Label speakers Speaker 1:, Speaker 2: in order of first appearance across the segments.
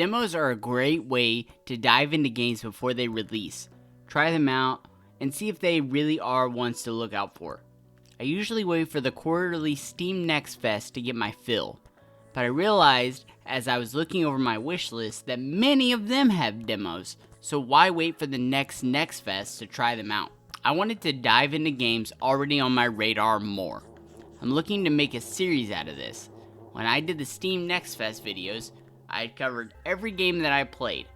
Speaker 1: Demos are a great way to dive into games before they release, try them out, and see if they really are ones to look out for. I usually wait for the quarterly Steam Next Fest to get my fill, but I realized as I was looking over my wish list that many of them have demos, so why wait for the next Fest to try them out? I wanted to dive into games already on my radar more. I'm looking to make a series out of this. When I did the Steam Next Fest videos, I had covered every game that I played.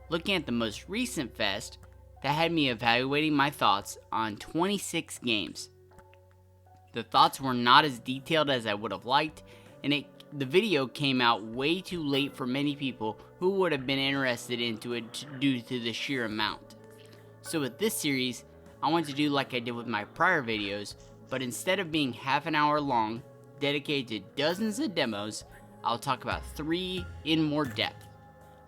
Speaker 1: Looking at the most recent fest, that had me evaluating my thoughts on 26 games. The thoughts were not as detailed as I would have liked, and the video came out way too late for many people who would have been interested into it due to the sheer amount. So with this series, I want to do like I did with my prior videos, but instead of being half an hour long, dedicated to dozens of demos, I'll talk about 3 in more depth.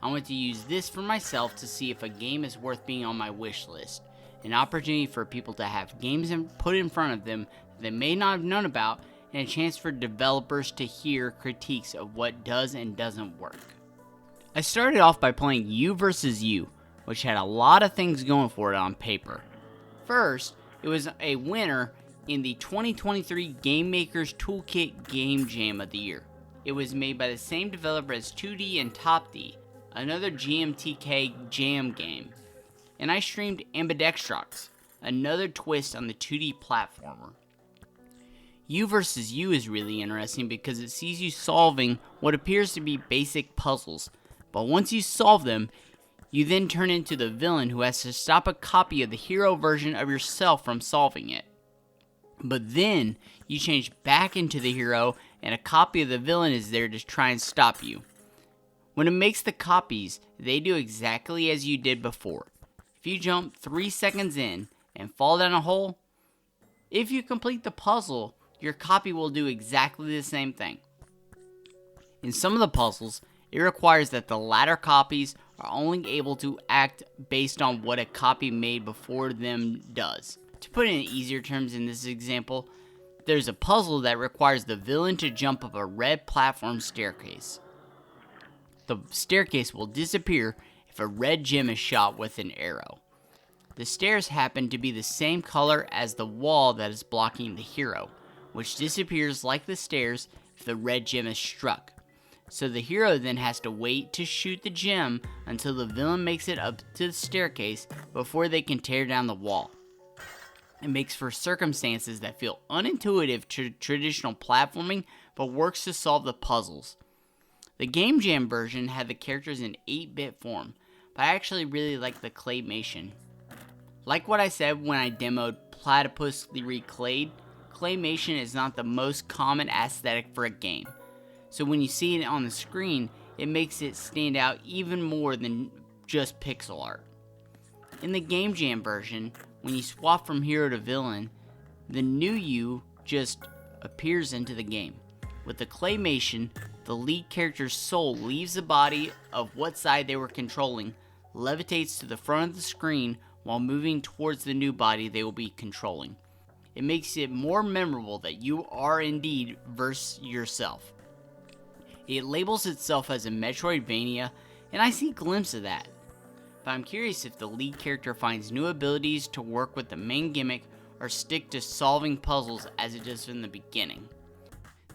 Speaker 1: I want to use this for myself to see if a game is worth being on my wish list, an opportunity for people to have games put in front of them that they may not have known about, and a chance for developers to hear critiques of what does and doesn't work. I started off by playing UVSU, which had a lot of things going for it on paper. First, it was a winner in the 2023 Game Maker's Toolkit Game Jam of the Year. It was made by the same developer as 2D and Top D, another GMTK jam game. And I streamed Ambidextrox, another twist on the 2D platformer. UVSU is really interesting because it sees you solving what appears to be basic puzzles, but once you solve them, you then turn into the villain who has to stop a copy of the hero version of yourself from solving it. But then, you change back into the hero, and a copy of the villain is there to try and stop you. When it makes the copies, they do exactly as you did before. If you jump 3 seconds in and fall down a hole, if you complete the puzzle, your copy will do exactly the same thing. In some of the puzzles, it requires that the latter copies are only able to act based on what a copy made before them does. To put it in easier terms in this example, there's a puzzle that requires the villain to jump up a red platform staircase. The staircase will disappear if a red gem is shot with an arrow. The stairs happen to be the same color as the wall that is blocking the hero, which disappears like the stairs if the red gem is struck. So the hero then has to wait to shoot the gem until the villain makes it up to the staircase before they can tear down the wall. It makes for circumstances that feel unintuitive to traditional platforming, but works to solve the puzzles. The Game Jam version had the characters in 8-bit form, but I actually really like the claymation. Like what I said when I demoed Platypus Reclayed, claymation is not the most common aesthetic for a game. So when you see it on the screen, it makes it stand out even more than just pixel art. In the Game Jam version, when you swap from hero to villain, the new you just appears into the game. With the claymation, the lead character's soul leaves the body of what side they were controlling, levitates to the front of the screen while moving towards the new body they will be controlling. It makes it more memorable that you are indeed versus yourself. It labels itself as a Metroidvania, and I see a glimpse of that. But I'm curious if the lead character finds new abilities to work with the main gimmick or stick to solving puzzles as it does from the beginning.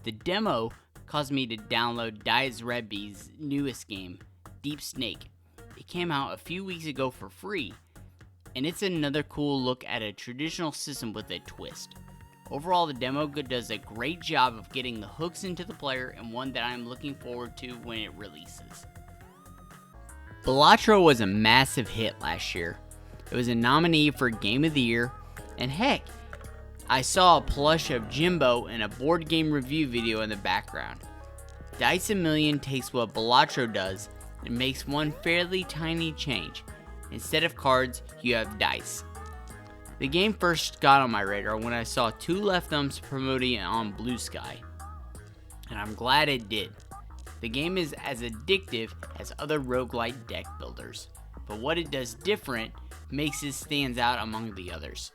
Speaker 1: The demo caused me to download Dice Redby's newest game, Deep Snake. It came out a few weeks ago for free, and it's another cool look at a traditional system with a twist. Overall, the demo does a great job of getting the hooks into the player, and one that I'm looking forward to when it releases. Balatro was a massive hit last year. It was a nominee for Game of the Year, and heck, I saw a plush of Jimbo in a board game review video in the background. Dice A Million takes what Balatro does and makes one fairly tiny change. Instead of cards, you have dice. The game first got on my radar when I saw Two Left Thumbs promoting it on Blue Sky, and I'm glad it did. The game is as addictive as other roguelite deck builders, but what it does different makes it stand out among the others.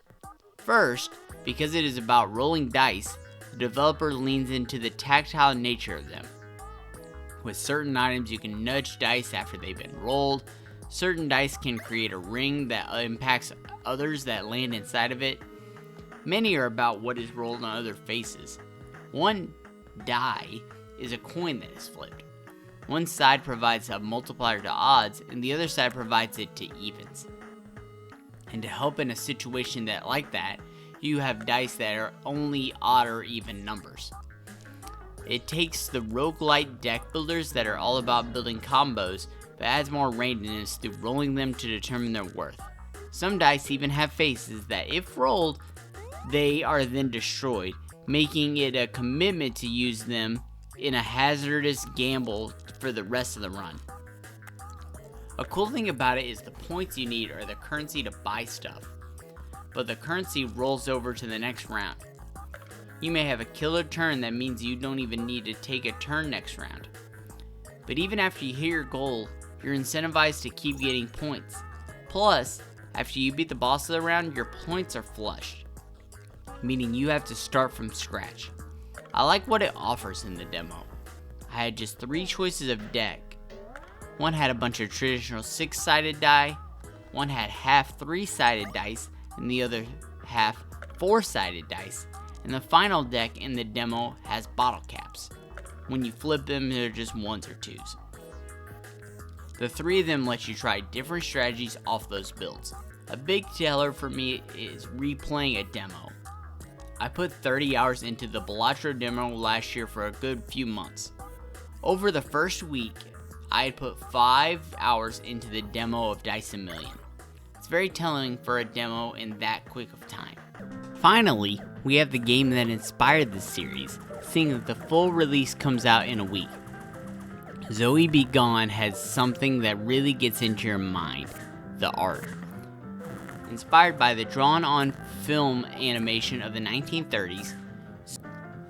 Speaker 1: First, because it is about rolling dice, the developer leans into the tactile nature of them. With certain items, you can nudge dice after they've been rolled. Certain dice can create a ring that impacts others that land inside of it. Many are about what is rolled on other faces. One die is a coin that is flipped. One side provides a multiplier to odds, and the other side provides it to evens. And to help in a situation like that, you have dice that are only odd or even numbers. It takes the roguelite deck builders that are all about building combos, but adds more randomness through rolling them to determine their worth. Some dice even have faces that, if rolled, they are then destroyed, making it a commitment to use them in a hazardous gamble for the rest of the run. A cool thing about it is the points you need are the currency to buy stuff, but the currency rolls over to the next round. You may have a killer turn that means you don't even need to take a turn next round. But even after you hit your goal, you're incentivized to keep getting points. Plus, after you beat the boss of the round, your points are flushed, meaning you have to start from scratch. I like what it offers in the demo. I had just 3 choices of deck. One had a bunch of traditional 6-sided die, one had half 3-sided dice, and the other half 4-sided dice. And the final deck in the demo has bottle caps. When you flip them, they're just 1s or 2s. The 3 of them let you try different strategies off those builds. A big seller for me is replaying a demo. I put 30 hours into the Balatro demo last year for a good few months. Over the first week, I had put 5 hours into the demo of Dice A Million. It's very telling for a demo in that quick of time. Finally, we have the game that inspired this series, seeing that the full release comes out in a week. Zoe Begone has something that really gets into your mind: the art. Inspired by the drawn-on film animation of the 1930s,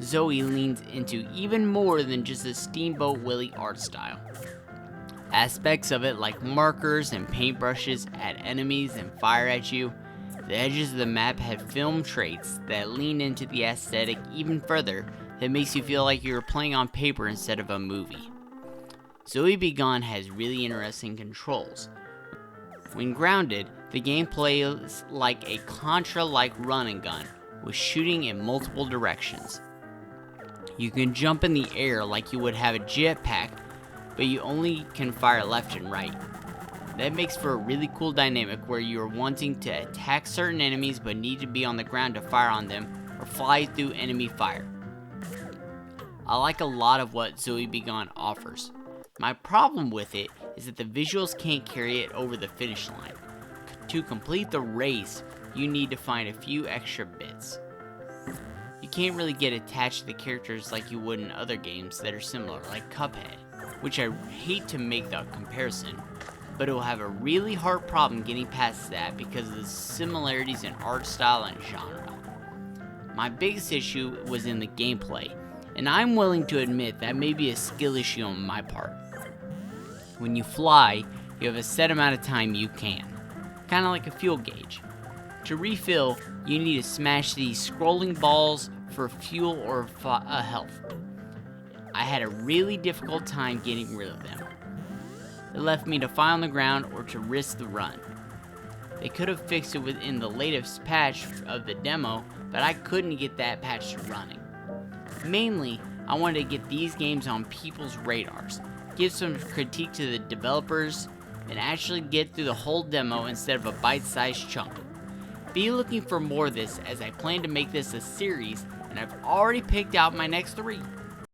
Speaker 1: Zoe leans into even more than just a Steamboat Willie art style. Aspects of it, like markers and paintbrushes, add enemies and fire at you. The edges of the map have film traits that lean into the aesthetic even further, that makes you feel like you're playing on paper instead of a movie. Zoe Begone has really interesting controls. When grounded, the game plays like a Contra-like run and gun, with shooting in multiple directions. You can jump in the air like you would have a jetpack, but you only can fire left and right. That makes for a really cool dynamic where you're wanting to attack certain enemies but need to be on the ground to fire on them, or fly through enemy fire. I like a lot of what Zoe Begone offers. My problem with it is that the visuals can't carry it over the finish line. To complete the race, you need to find a few extra bits. You can't really get attached to the characters like you would in other games that are similar, like Cuphead, which I hate to make the comparison, but it will have a really hard problem getting past that because of the similarities in art style and genre. My biggest issue was in the gameplay, and I'm willing to admit that may be a skill issue on my part. When you fly, you have a set amount of time you can, kind of like a fuel gauge. To refill, you need to smash these scrolling balls for fuel or health. I had a really difficult time getting rid of them. It left me to fly on the ground or to risk the run. They could have fixed it within the latest patch of the demo, but I couldn't get that patch running. Mainly, I wanted to get these games on people's radars, give some critique to the developers, and actually get through the whole demo instead of a bite-sized chunk. Be looking for more of this, as I plan to make this a series, and I've already picked out my next 3.